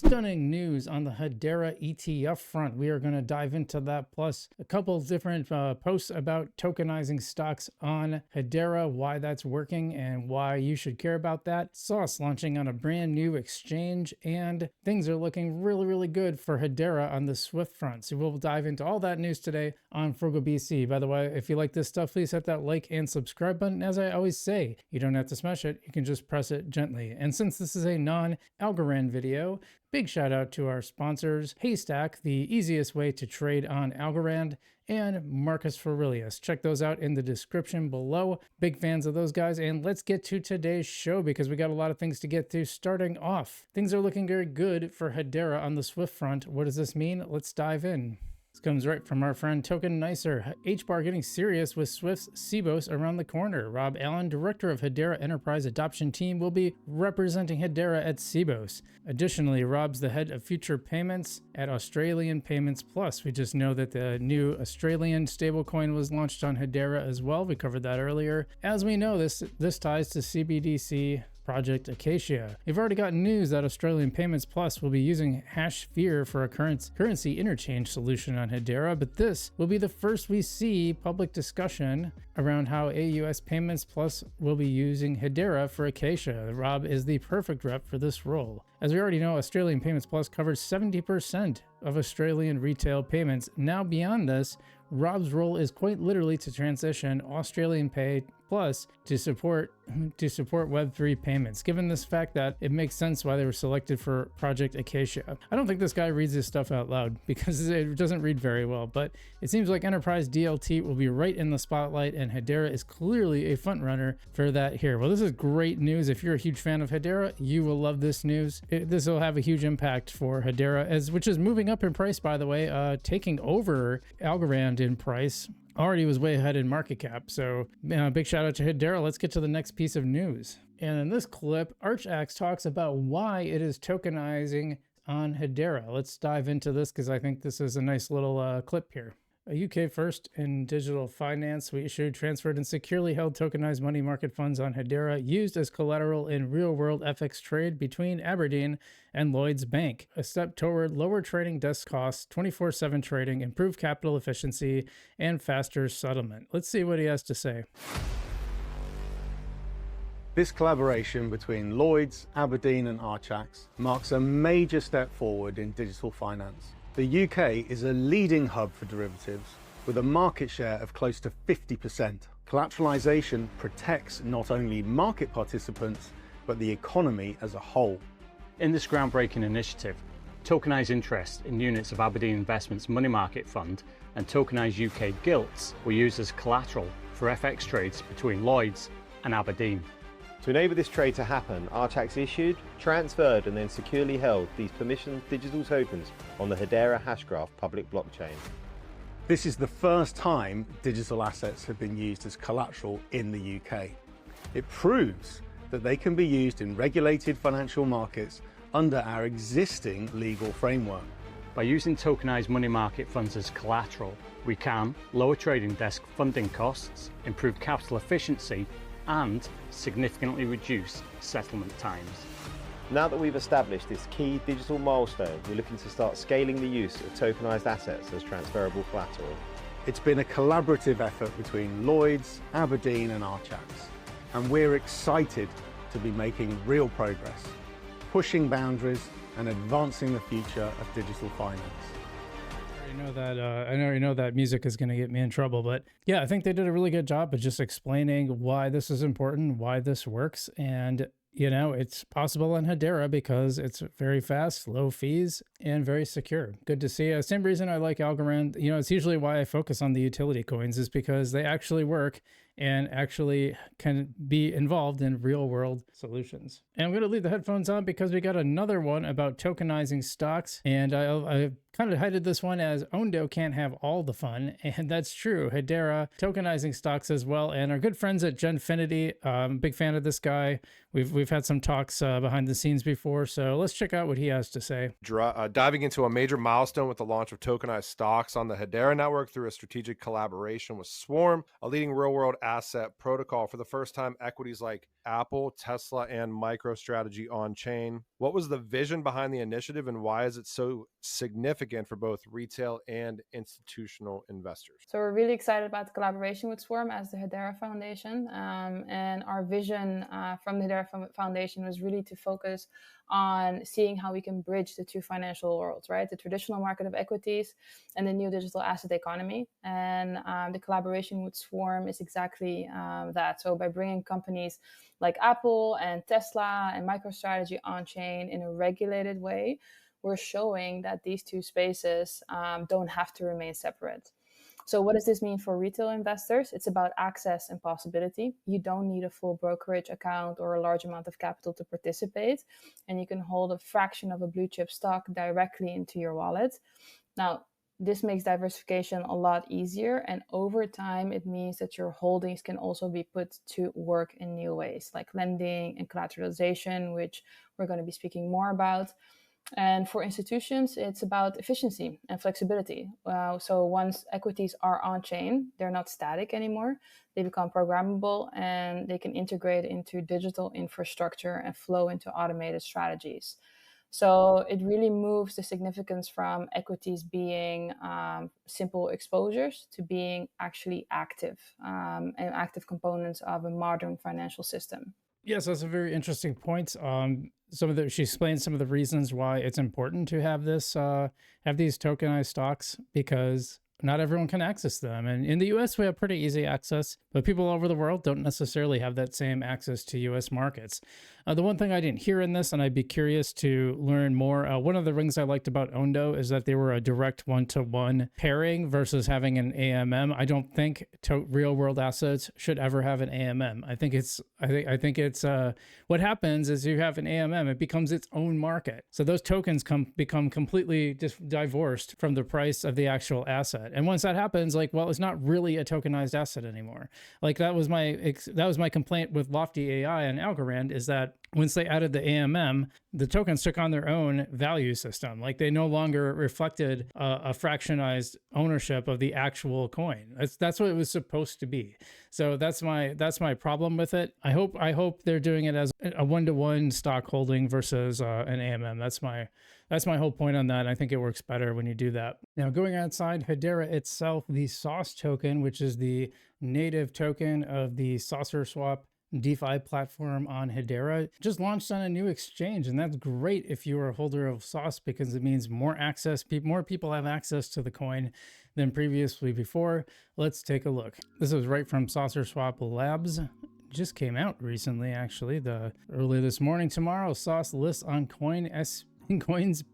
stunning news on the Hedera ETF front. We are going to dive into that, plus a couple different posts about tokenizing stocks on Hedera, why that's working and why you should care about that. Sauce launching on a brand new exchange, and things are looking really good for Hedera on the Swift front. So we'll dive into all that news today on Frugal BC. By the way, if you like this stuff, please hit that like and subscribe button. As I always say, you don't have to smash it, you can just press it gently. And since this is a non-Algorand video, big shout out to our sponsors, Haystack, the easiest way to trade on Algorand, and Marcus Aurelius. Check those out in the description below. Big fans of those guys. And let's get to today's show because we got a lot of things to get to. Starting off, things are looking very good for Hedera on the Swift front. What does this mean? Let's dive in. This comes right from our friend Token Nicer. HBAR getting serious with Swift's CBOS around the corner. Rob Allen, director of Hedera Enterprise Adoption Team, will be representing Hedera at CBOS. Additionally, Rob's the head of future payments at Australian Payments Plus. We just know that the new Australian stablecoin was launched on Hedera as well. We covered that earlier. As we know, this ties to CBDC Project Acacia. We've already got news that Australian Payments Plus will be using HBAR for a currency interchange solution on Hedera, but this will be the first we see public discussion around how AUS Payments Plus will be using Hedera for Acacia. Rob is the perfect rep for this role. As we already know, Australian Payments Plus covers 70% of Australian retail payments. Now beyond this, Rob's role is quite literally to transition Australian Pay Plus to support Web3 payments. Given this fact that it makes sense why they were selected for Project Acacia. I don't think this guy reads this stuff out loud because it doesn't read very well, but it seems like Enterprise DLT will be right in the spotlight, and Hedera is clearly a front runner for that here. Well, this is great news. If you're a huge fan of Hedera, you will love this news. This will have a huge impact for Hedera, which is moving up in price, by the way, taking over Algorand in price. Already was way ahead in market cap. So big shout out to Hedera. Let's get to the next piece of news. And in this clip, ArchAx talks about why it is tokenizing on Hedera. Let's dive into this because I think this is a nice little clip here. A UK first in digital finance, we issued, transferred, and securely held tokenized money market funds on Hedera used as collateral in real-world FX trade between Aberdeen and Lloyds Bank. A step toward lower trading desk costs, 24/7 trading, improved capital efficiency, and faster settlement. Let's see what he has to say. This collaboration between Lloyds, Aberdeen, and ArchAx marks a major step forward in digital finance. The UK is a leading hub for derivatives with a market share of close to 50%. Collateralization protects not only market participants, but the economy as a whole. In this groundbreaking initiative, tokenized interest in units of Aberdeen Investments money market fund and tokenized UK gilts were used as collateral for FX trades between Lloyds and Aberdeen. To enable this trade to happen, ArchAx issued, transferred, and then securely held these permissioned digital tokens on the Hedera Hashgraph public blockchain. This is the first time digital assets have been used as collateral in the UK. It proves that they can be used in regulated financial markets under our existing legal framework. By using tokenized money market funds as collateral, we can lower trading desk funding costs, improve capital efficiency, and significantly reduce settlement times. Now that we've established this key digital milestone, we're looking to start scaling the use of tokenized assets as transferable collateral. It's been a collaborative effort between Lloyds, Aberdeen, and ArchAx, and we're excited to be making real progress, pushing boundaries and advancing the future of digital finance. I already know that music is going to get me in trouble, but yeah, I think they did a really good job of just explaining why this is important, why this works, and it's possible on Hedera because it's very fast, low fees, and very secure. Good to see. Same reason I like Algorand. It's usually why I focus on the utility coins is because they actually work and actually can be involved in real world solutions. And I'm going to leave the headphones on because we got another one about tokenizing stocks. And I kind of headed this one as Ondo can't have all the fun, and that's true. Hedera tokenizing stocks as well, and our good friends at Genfinity. Big fan of this guy. We've had some talks behind the scenes before, so let's check out what he has to say. Diving into a major milestone with the launch of tokenized stocks on the Hedera network through a strategic collaboration with Swarm, a leading real-world asset protocol. For the first time, equities like Apple, Tesla, and MicroStrategy on-chain. What was the vision behind the initiative, and why is it so significant for both retail and institutional investors? So we're really excited about the collaboration with Swarm as the Hedera Foundation. And our vision from the Hedera Foundation was really to focus on seeing how we can bridge the two financial worlds, right? The traditional market of equities and the new digital asset economy. And the collaboration with Swarm is exactly that. So by bringing companies like Apple and Tesla and MicroStrategy on-chain in a regulated way, we're showing that these two spaces don't have to remain separate. So what does this mean for retail investors? It's about access and possibility. You don't need a full brokerage account or a large amount of capital to participate, and you can hold a fraction of a blue chip stock directly into your wallet. Now, this makes diversification a lot easier, and over time, it means that your holdings can also be put to work in new ways, like lending and collateralization, which we're going to be speaking more about. And for institutions, it's about efficiency and flexibility. So once equities are on-chain, they're not static anymore. They become programmable, and they can integrate into digital infrastructure and flow into automated strategies. So it really moves the significance from equities being simple exposures to being actually active and active components of a modern financial system. Yes, that's a very interesting point. She explained some of the reasons why it's important to have this, have these tokenized stocks, because not everyone can access them. And in the US, we have pretty easy access, but people all over the world don't necessarily have that same access to US markets. The one thing I didn't hear in this, and I'd be curious to learn more, one of the things I liked about Ondo is that they were a direct one-to-one pairing versus having an AMM. I don't think real-world assets should ever have an AMM. I think it's what happens is you have an AMM, it becomes its own market. So those tokens become completely divorced from the price of the actual asset. And once that happens, it's not really a tokenized asset anymore. That was my complaint with Lofty AI and Algorand, is that once they added the AMM, the tokens took on their own value system. They no longer reflected a fractionized ownership of the actual coin. That's what it was supposed to be. So that's my problem with it. I hope they're doing it as a one-to-one stock holding versus an AMM. That's my whole point on that. I think it works better when you do that. Now, going outside Hedera itself, the SOS token, which is the native token of the Saucer Swap DeFi platform on Hedera, just launched on a new exchange, and that's great if you're a holder of SOS, because it means more people have access to the coin than previously before. Let's take a look. This is right from Saucer Swap Labs. Just came out recently, actually, early this morning. Tomorrow, SOS lists on Coins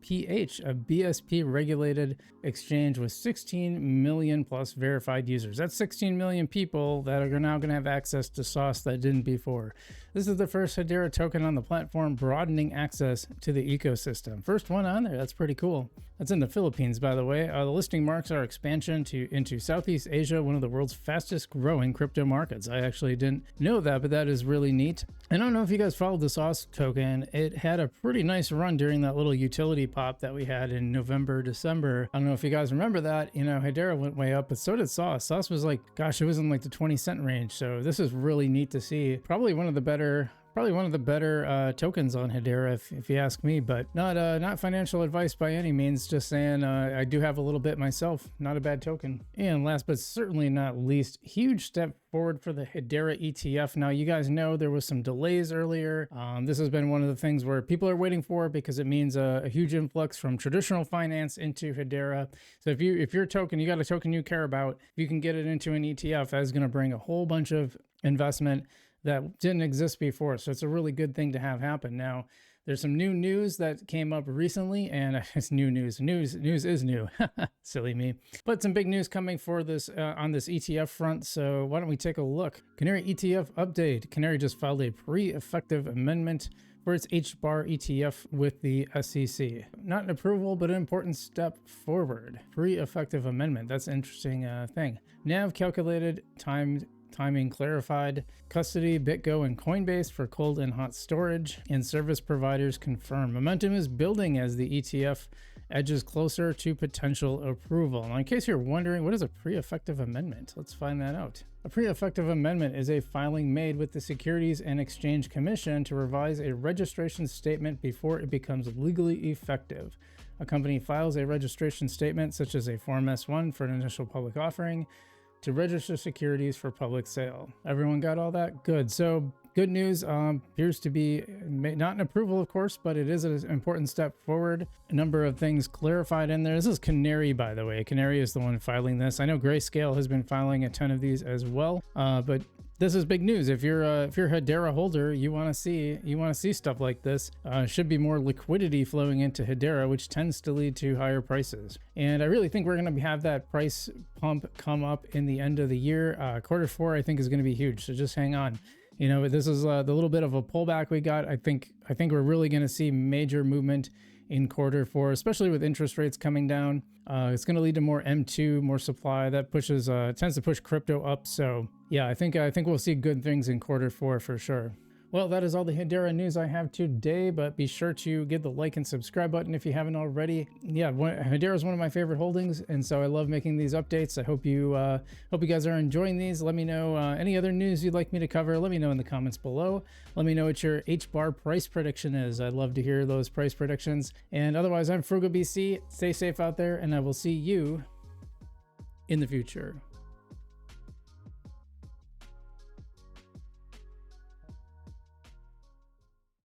PH, a BSP regulated exchange with 16 million plus verified users. That's 16 million people that are now going to have access to SOS that didn't before. This is the first Hedera token on the platform, broadening access to the ecosystem. First one on there. That's pretty cool. That's in the Philippines, by the way. The listing marks our expansion into Southeast Asia, one of the world's fastest growing crypto markets. I actually didn't know that, but that is really neat. I don't know if you guys followed the SOS token. It had a pretty nice run during that little utility pop that we had in November, December. I don't know if you guys remember that. Hedera went way up, but so did SOS. SOS was it was in the 20-cent range. So this is really neat to see. Probably one of the better tokens on Hedera, if you ask me, but not financial advice by any means. Just saying, I do have a little bit myself. Not a bad token. And last but certainly not least, huge step forward for the Hedera ETF. Now, you guys know there was some delays earlier. This has been one of the things where people are waiting for, because it means a huge influx from traditional finance into Hedera. So if you're a token, you got a token you care about, if you can get it into an ETF, that's going to bring a whole bunch of investment that didn't exist before. So it's a really good thing to have happen. Now, there's some new news that came up recently, and it's new news. News is new. Silly me. But some big news coming for this on this ETF front. So why don't we take a look? Canary ETF update. Canary just filed a pre-effective amendment for its HBAR ETF with the SEC. Not an approval, but an important step forward. Pre-effective amendment. That's an interesting thing. NAV calculated, timing clarified, custody, BitGo, and Coinbase for cold and hot storage, and service providers confirmed. Momentum is building as the ETF edges closer to potential approval. Now, in case you're wondering, what is a pre-effective amendment? Let's find that out. A pre-effective amendment is a filing made with the Securities and Exchange Commission to revise a registration statement before it becomes legally effective. A company files a registration statement, such as a Form S-1 for an initial public offering, to register securities for public sale. Everyone got all that? Good. So good news, appears to be not an approval, of course, but it is an important step forward. A number of things clarified in there. This is Canary, by the way. Canary is the one filing this. I know Grayscale has been filing a ton of these as well, but this is big news. If you're a Hedera holder, you want to see stuff like this. Should be more liquidity flowing into Hedera, which tends to lead to higher prices. And I really think we're going to have that price pump come up in the end of the year. Q4, I think, is going to be huge. So just hang on. You know, this is the little bit of a pullback we got. I think we're really going to see major movement in Q4, especially with interest rates coming down. It's going to lead to more M2, more supply. That tends to push crypto up. So yeah, I think we'll see good things in Q4 for sure. Well, that is all the Hedera news I have today, but be sure to give the like and subscribe button if you haven't already. Yeah, Hedera is one of my favorite holdings, and so I love making these updates. I hope you guys are enjoying these. Let me know any other news you'd like me to cover. Let me know in the comments below. Let me know what your HBAR price prediction is. I'd love to hear those price predictions. And otherwise, I'm Frugal BC. Stay safe out there, and I will see you in the future.